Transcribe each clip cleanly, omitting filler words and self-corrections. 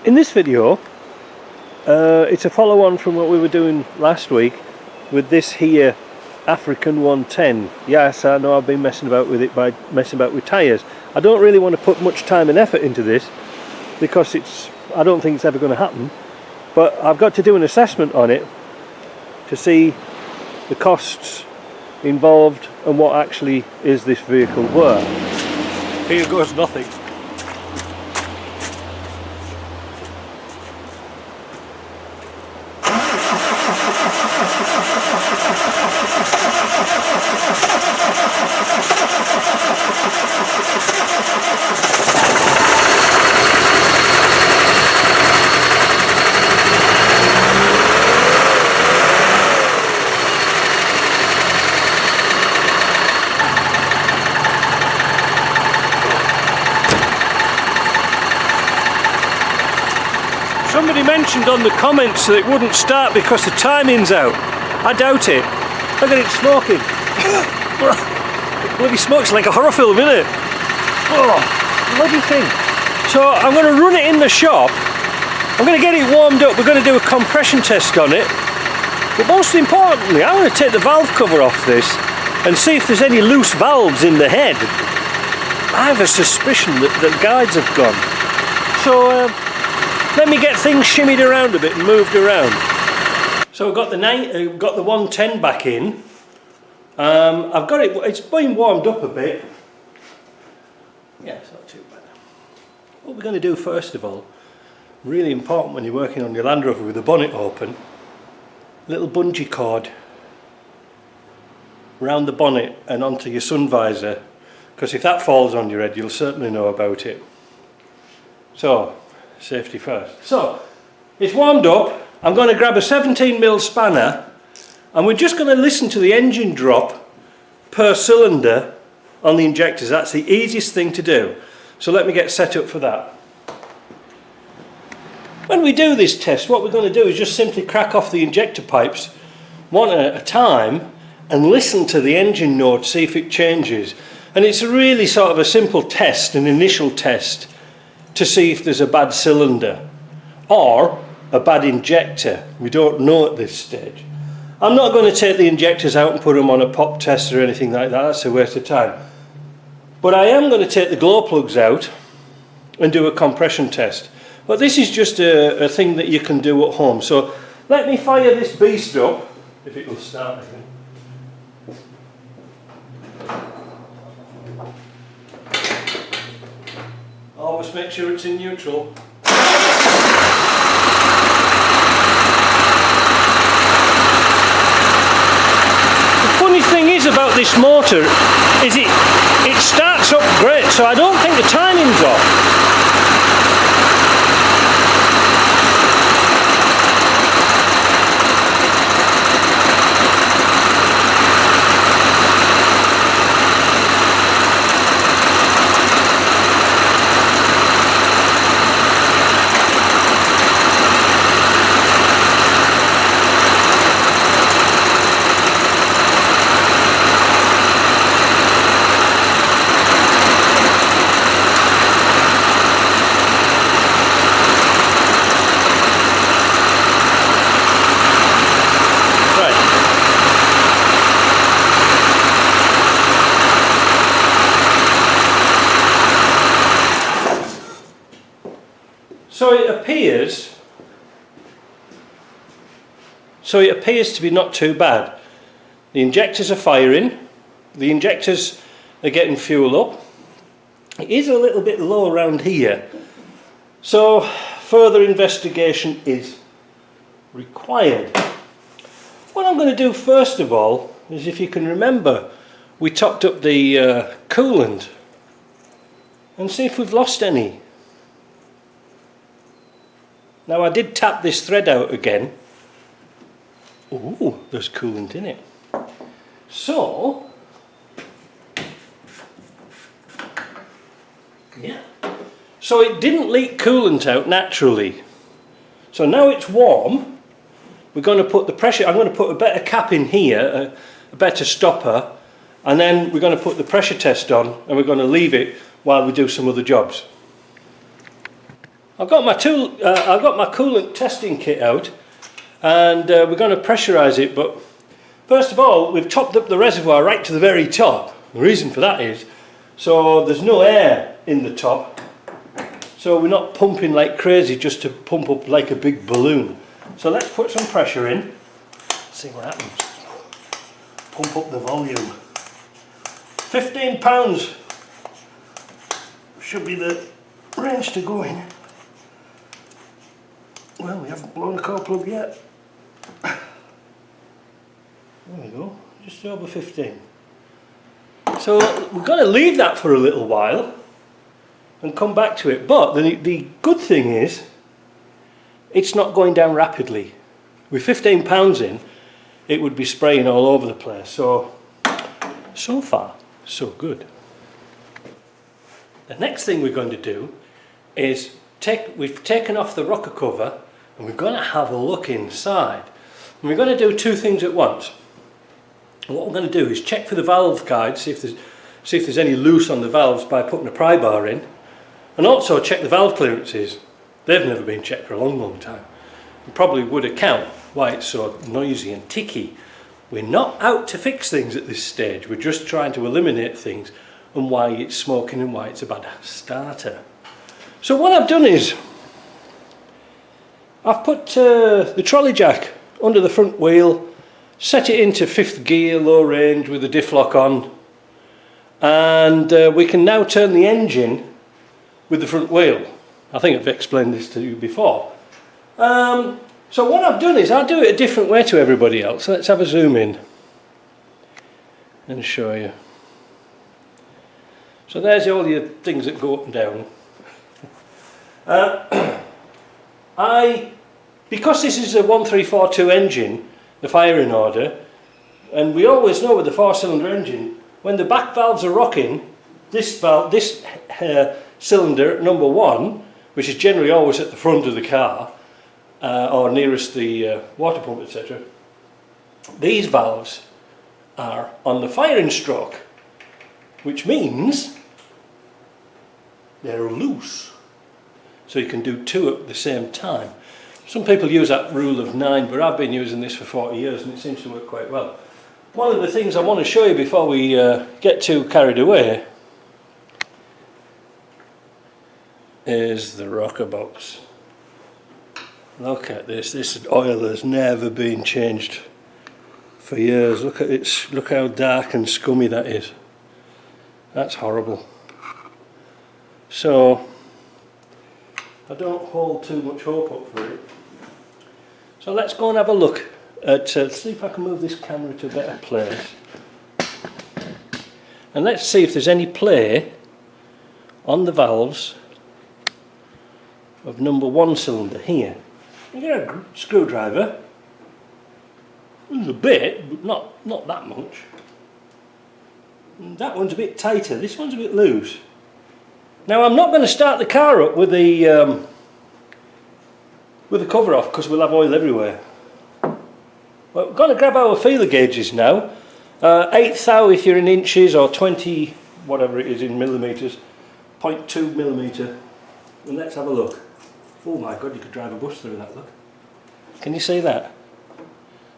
In this video, it's a follow-on from what we were doing last week with this here African 110. Yes, I know I've been messing about with it by messing about with tyres. I don't really want to put much time and effort into this because I don't think it's ever going to happen, but I've got to do an assessment on it to see the costs involved and what actually is this vehicle worth. Here goes nothing. Somebody mentioned on the comments that it wouldn't start because the timing's out. I doubt it. Look at it smoking. Bloody smoke's like a horror film, isn't it? Oh, bloody thing. So I'm going to run it in the shop. I'm going to get it warmed up. We're going to do a compression test on it. But most importantly, I'm going to take the valve cover off this and see if there's any loose valves in the head. I have a suspicion that the guides have gone. So let me get things shimmied around a bit and moved around. So we've got the 110 back in. I've got it, it's been warmed up a bit. Yeah, it's not too bad. What we're going to do first of all, really important when you're working on your Land Rover with the bonnet open, little bungee cord around the bonnet and onto your sun visor, because if that falls on your head you'll certainly know about it. So, safety first. So, it's warmed up. I'm going to grab a 17mm spanner and we're just going to listen to the engine drop per cylinder on the injectors. That's the easiest thing to do. So let me get set up for that. When we do this test, what we're going to do is just simply crack off the injector pipes one at a time and listen to the engine note, see if it changes. And it's really sort of a simple test, an initial test, to see if there's a bad cylinder or a bad injector. We don't know at this stage. I'm not going to take the injectors out and put them on a pop test or anything like that. That's a waste of time. But I am going to take the glow plugs out and do a compression test. But this is just a thing that you can do at home. So let me fire this beast up, if it will start again. Always make sure it's in neutral. The funny thing is about this motor is it starts up great, so I don't think the timing's off. So it appears to be not too bad. The injectors are firing, the injectors are getting fuel up. It is a little bit low around here, so further investigation is required. What I'm going to do first of all is, if you can remember, we topped up the coolant and see if we've lost any. Now I did tap this thread out again. Ooh, there's coolant in it. So, yeah. So it didn't leak coolant out naturally. So now it's warm. We're going to put the pressure, I'm going to put a better cap in here, a better stopper, and then we're going to put the pressure test on and we're going to leave it while we do some other jobs. I've got my coolant testing kit out, and we're going to pressurise it. But first of all, we've topped up the reservoir right to the very top. The reason for that is so there's no air in the top, so we're not pumping like crazy just to pump up like a big balloon. So let's put some pressure in, see what happens. Pump up the volume. 15 pounds should be the range to go in. Well, we haven't blown the core plug yet. There we go, just over 15. So we're going to leave that for a little while and come back to it. But the good thing is, it's not going down rapidly. With 15 pounds in, it would be spraying all over the place. So far, so good. The next thing we're going to do is we've taken off the rocker cover and we're going to have a look inside. And we're going to do two things at once. And what we're going to do is check for the valve guide, see if there's any loose on the valves by putting a pry bar in, and also check the valve clearances. They've never been checked for a long time. You probably would account why it's so noisy and ticky. We're not out to fix things at this stage, we're just trying to eliminate things and why it's smoking and why it's a bad starter. So what I've done is I've put the trolley jack under the front wheel, set it into 5th gear, low range with the diff lock on, and we can now turn the engine with the front wheel. I think I've explained this to you before. So what I've done is I'll do it a different way to everybody else. Let's have a zoom in and show you. So there's all your things that go up and down. Because this is a 1342 engine, the firing order, and we always know with the 4-cylinder engine, when the back valves are rocking, this cylinder number 1, which is generally always at the front of the car or nearest the water pump, etc., these valves are on the firing stroke, which means they're loose, so you can do two at the same time. Some people use that rule of 9, but I've been using this for 40 years and it seems to work quite well. One of the things I want to show you before we get too carried away is the rocker box. Look at this. This oil has never been changed for years. Look at it. Look how dark and scummy that is. That's horrible. So I don't hold too much hope up for it. So let's go and have a look at, see if I can move this camera to a better place. And let's see if there's any play on the valves of number 1 cylinder here. You get a screwdriver. There's a bit, but not that much. And that one's a bit tighter, this one's a bit loose. Now I'm not going to start the car up with the cover off because we'll have oil everywhere. Well, we're going to grab our feeler gauges now. 1/8 thou if you're in inches, or 20 whatever it is in millimetres, 0.2 millimetre, and let's have a look. Oh my god, you could drive a bus through that, look. Can you see that?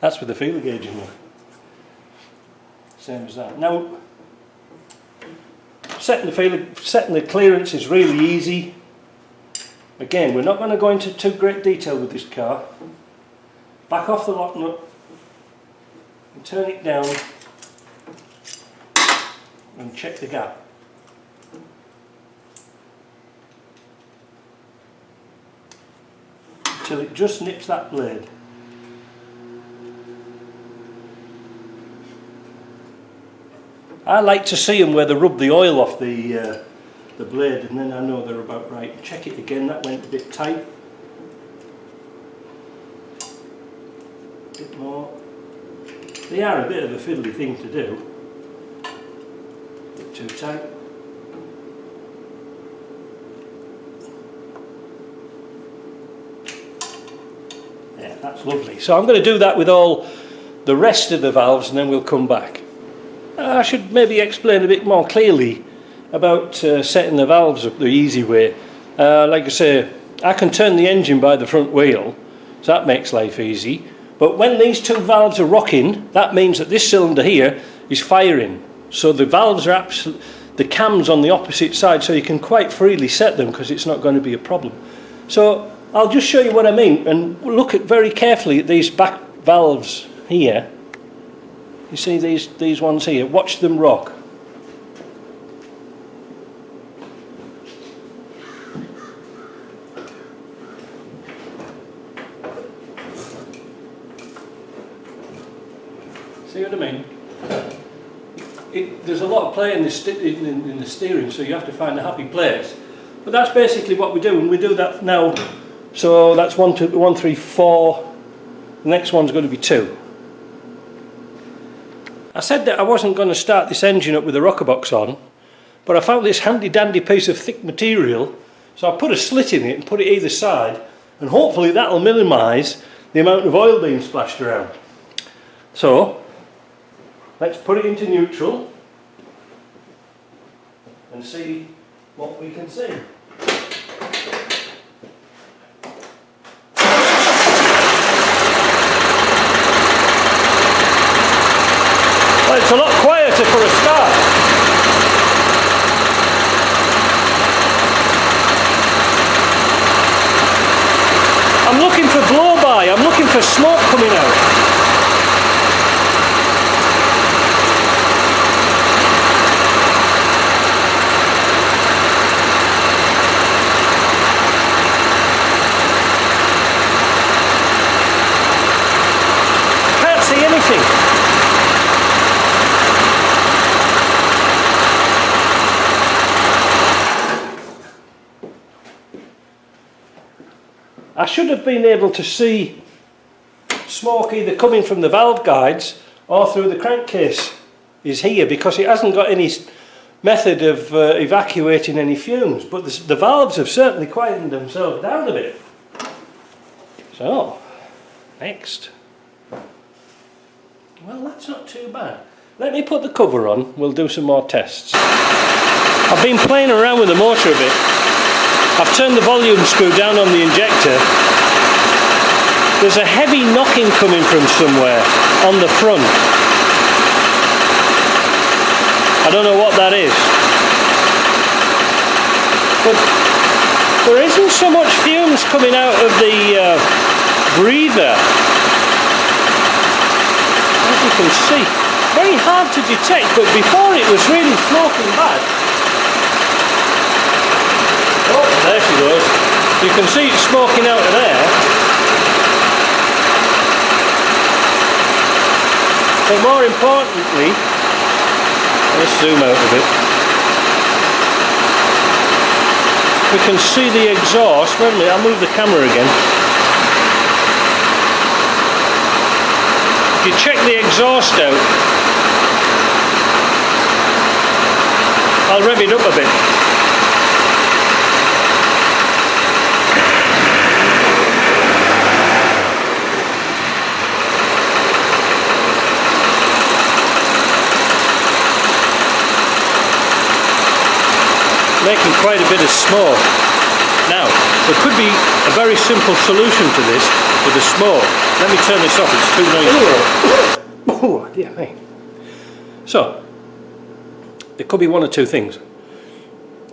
That's with the feeler gauge in there. Same as that. Now, setting the clearance is really easy. Again, we're not going to go into too great detail with this car. Back off the lock nut and turn it down and check the gap. Till it just nips that blade. I like to see them where they rub the oil off the blade, and then I know they're about right. Check it again, that went a bit tight. A bit more. They are a bit of a fiddly thing to do. A bit too tight. Yeah, that's lovely. So I'm going to do that with all the rest of the valves and then we'll come back. I should maybe explain a bit more clearly about setting the valves up the easy way. Like I say, I can turn the engine by the front wheel, so that makes life easy. But when these two valves are rocking, that means that this cylinder here is firing. So the valves are the cam's on the opposite side, so you can quite freely set them because it's not going to be a problem. So I'll just show you what I mean, and look at very carefully at these back valves here. You see these ones here, watch them rock. See what I mean? There's a lot of play in the steering, so you have to find a happy place. But that's basically what we do, and we do that now. So that's 1, 2, 1, 3, 4. The next one's going to be 2. I said that I wasn't going to start this engine up with a rocker box on, but I found this handy dandy piece of thick material, so I put a slit in it and put it either side, and hopefully that'll minimise the amount of oil being splashed around. So let's put it into neutral and see what we can see. Well, it's a lot quieter for a start. I'm looking for blow-by, I'm looking for smoke coming out. I should have been able to see smoke either coming from the valve guides or through the crankcase is here, because it hasn't got any method of evacuating any fumes, but the valves have certainly quietened themselves down a bit. So, next. Well, that's not too bad. Let me put the cover on, we'll do some more tests. I've been playing around with the motor a bit. I've turned the volume screw down on the injector. There's a heavy knocking coming from somewhere on the front. I don't know what that is. But there isn't so much fumes coming out of the breather. As you can see, very hard to detect, but before it was really smoking bad. Oh, there she goes. You can see it smoking out of there. But more importantly, let's zoom out a bit. We can see the exhaust. Wait a minute, I'll move the camera again. If you check the exhaust out, I'll rev it up a bit. Making quite a bit of smoke. Now, there could be a very simple solution to this with the smoke. Let me turn this off, it's too noisy. Oh, dear me. So, there could be one or two things.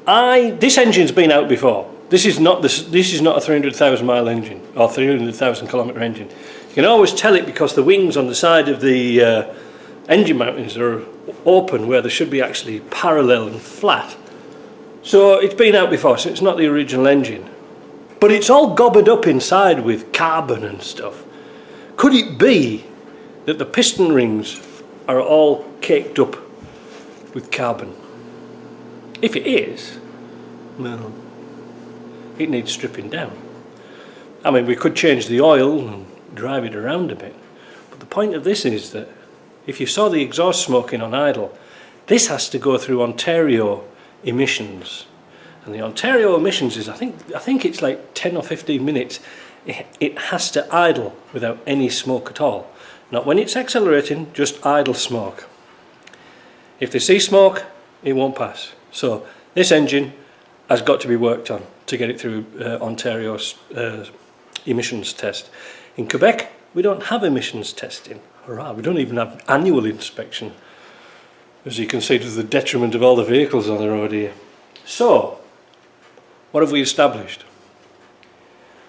This engine's been out before. This is not a 300,000 mile engine or 300,000 kilometre engine. You can always tell it because the wings on the side of the engine mountings are open where they should be actually parallel and flat. So it's been out before, so it's not the original engine. But it's all gobbled up inside with carbon and stuff. Could it be that the piston rings are all caked up with carbon? If it is, well, it needs stripping down. I mean, we could change the oil and drive it around a bit. But the point of this is that if you saw the exhaust smoking on idle, this has to go through Ontario emissions, and the Ontario emissions is I think it's like 10 or 15 minutes it has to idle without any smoke at all. Not when it's accelerating, just idle smoke. If they see smoke, it won't pass. So this engine has got to be worked on. to get it through Ontario's emissions test. In Quebec, we don't have emissions testing. Hurrah, we don't even have annual inspection, as you can see, to the detriment of all the vehicles on the road here. So, what have we established?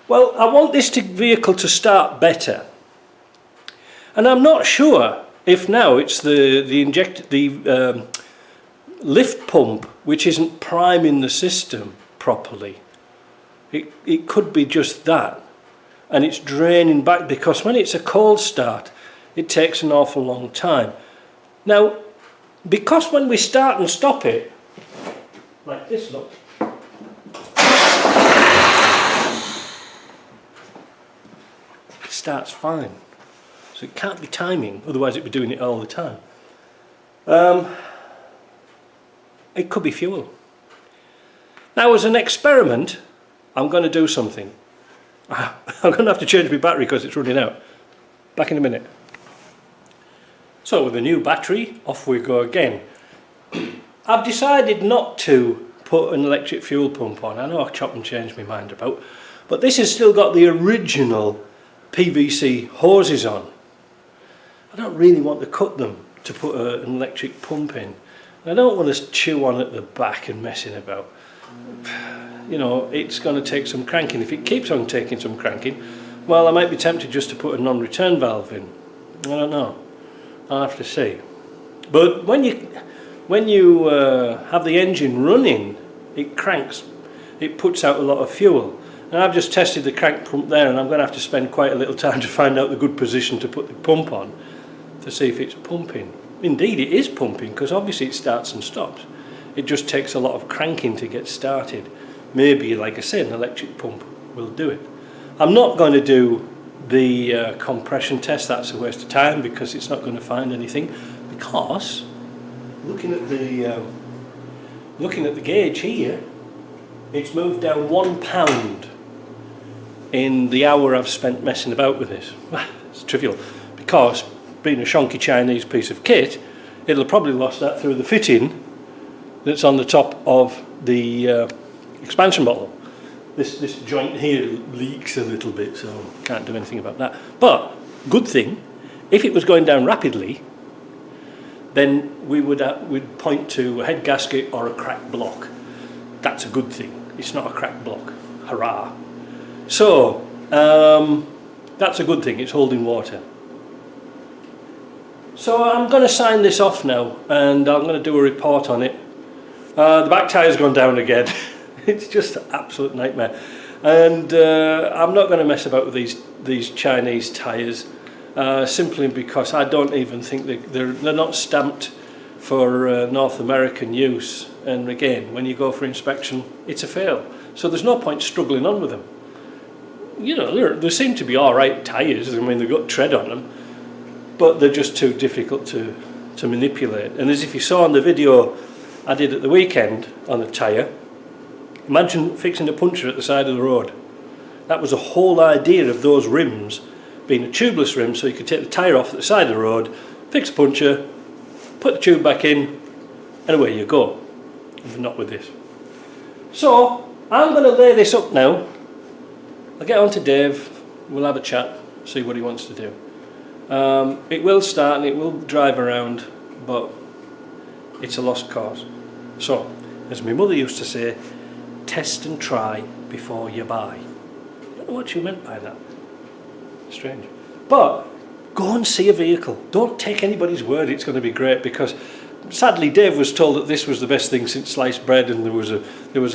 Well, I want this vehicle to start better, and I'm not sure if now it's the lift pump which isn't priming the system properly. It could be just that, and it's draining back, because when it's a cold start it takes an awful long time. Now, because when we start and stop it like this, look, it starts fine, so it can't be timing, otherwise it'd be doing it all the time. It could be fuel. Now, as an experiment, I'm going to do something. I'm going to have to change my battery because it's running out. Back in a minute. So with the new battery, off we go again. I've decided not to put an electric fuel pump on. I know I've chopped and changed my mind about, but this has still got the original PVC hoses on. I don't really want to cut them to put an electric pump in. I don't want to chew on at the back and messing about. You know, it's going to take some cranking. If it keeps on taking some cranking, well, I might be tempted just to put a non-return valve in. I don't know. I'll have to see. But when you have the engine running, it cranks. It puts out a lot of fuel. And I've just tested the crank pump there, and I'm going to have to spend quite a little time to find out the good position to put the pump on to see if it's pumping. Indeed, it is pumping, because obviously it starts and stops. It just takes a lot of cranking to get started. Maybe, like I said, an electric pump will do it. I'm not going to do the compression test. That's a waste of time, because it's not going to find anything. Because looking at the gauge here, it's moved down 1 pound in the hour I've spent messing about with this. It's trivial, because being a shonky Chinese piece of kit, it'll probably lost that through the fitting that's on the top of the expansion bottle. This joint here leaks a little bit, so can't do anything about that. But good thing, if it was going down rapidly, then we'd point to a head gasket or a cracked block. That's a good thing. It's not a cracked block. Hurrah! So that's a good thing. It's holding water. So I'm going to sign this off now, and I'm going to do a report on it. The back tyre's gone down again. It's just an absolute nightmare, and I'm not going to mess about with these Chinese tyres, simply because I don't even think they're not stamped for North American use. And again, when you go for inspection, it's a fail. So there's no point struggling on with them. You know, they seem to be all right tyres. I mean, they've got tread on them, but they're just too difficult to manipulate. And as if you saw on the video I did at the weekend on a tyre, imagine fixing a puncture at the side of the road. That was the whole idea of those rims being a tubeless rim, so you could take the tyre off at the side of the road, fix a puncture, put the tube back in, and away you go. Not with this. So I'm going to lay this up now. I'll get on to Dave, we'll have a chat, see what he wants to do. It will start and it will drive around, but it's a lost cause. So, as my mother used to say, test and try before you buy. I don't know what she meant by that. Strange. But go and see a vehicle. Don't take anybody's word it's going to be great, because sadly Dave was told that this was the best thing since sliced bread, and there was a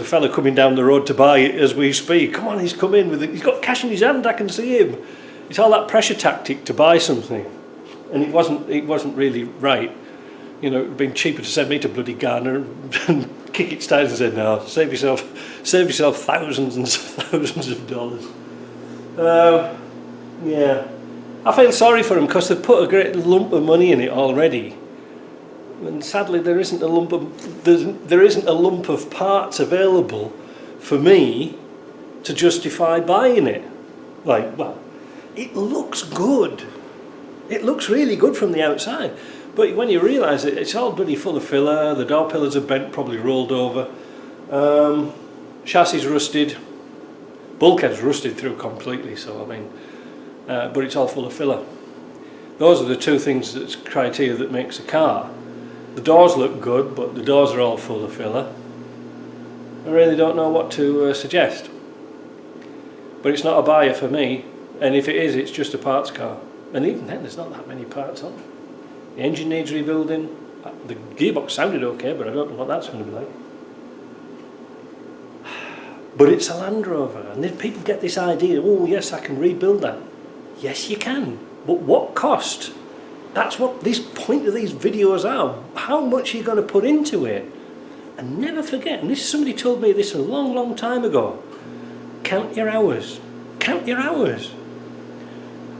fella coming down the road to buy it as we speak. Come on, he's come in with it. He's got cash in his hand, I can see him. It's all that pressure tactic to buy something, and it wasn't really right. You know, it would have been cheaper to send me to bloody Ghana and kick its tires and say, no, save yourself thousands and thousands of dollars. Yeah, I feel sorry for them, because they've put a great lump of money in it already, and sadly there isn't a lump of parts available for me to justify buying it. Like, well, it looks good. It looks really good from the outside. But when you realise it, it's all bloody full of filler, the door pillars are bent, probably rolled over. chassis rusted, bulkhead's rusted through completely, so I mean, but it's all full of filler. Those are the two things that's criteria that makes a car. The doors look good, but the doors are all full of filler. I really don't know what to suggest. But it's not a buyer for me, and if it is, it's just a parts car. And even then, there's not that many parts on. The engine needs rebuilding. The gearbox sounded okay, but I don't know what that's going to be like. But it's a Land Rover, and then people get this idea, oh yes, I can rebuild that. Yes, you can, but what cost? That's what this point of these videos are. How much are you going to put into it? And never forget, and this somebody told me this a long, long time ago, count your hours. Count your hours.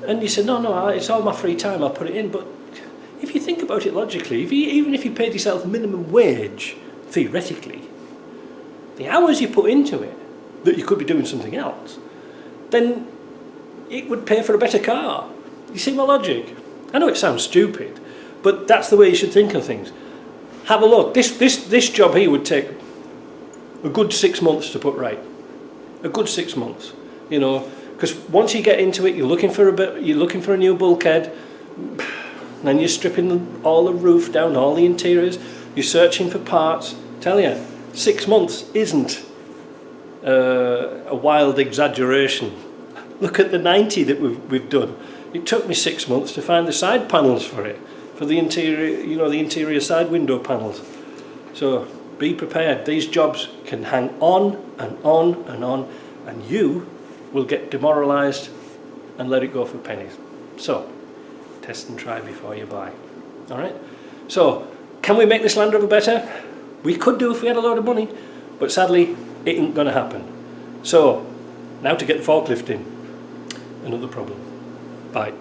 And you said, no, it's all my free time, I'll put it in. But if you think about it logically, even if you paid yourself minimum wage, theoretically, the hours you put into it, that you could be doing something else, then it would pay for a better car. You see my logic? I know it sounds stupid, but that's the way you should think of things. Have a look. This job here would take a good 6 months to put right. A good 6 months, you know, because once you get into it, you're looking for a new bulkhead, then you're stripping all the roof down, all the interiors. You're searching for parts. Tell you, 6 months isn't a wild exaggeration. Look at the 90 that we've done. It took me 6 months to find the side panels for it, for the interior, you know, the interior side window panels. So be prepared. These jobs can hang on and on and on, and you will get demoralised and let it go for pennies. So test and try before you buy. All right. So can we make this Land Rover better? We could do if we had a lot of money, but sadly it ain't going to happen. So now to get the forklift in. Another problem. Bye.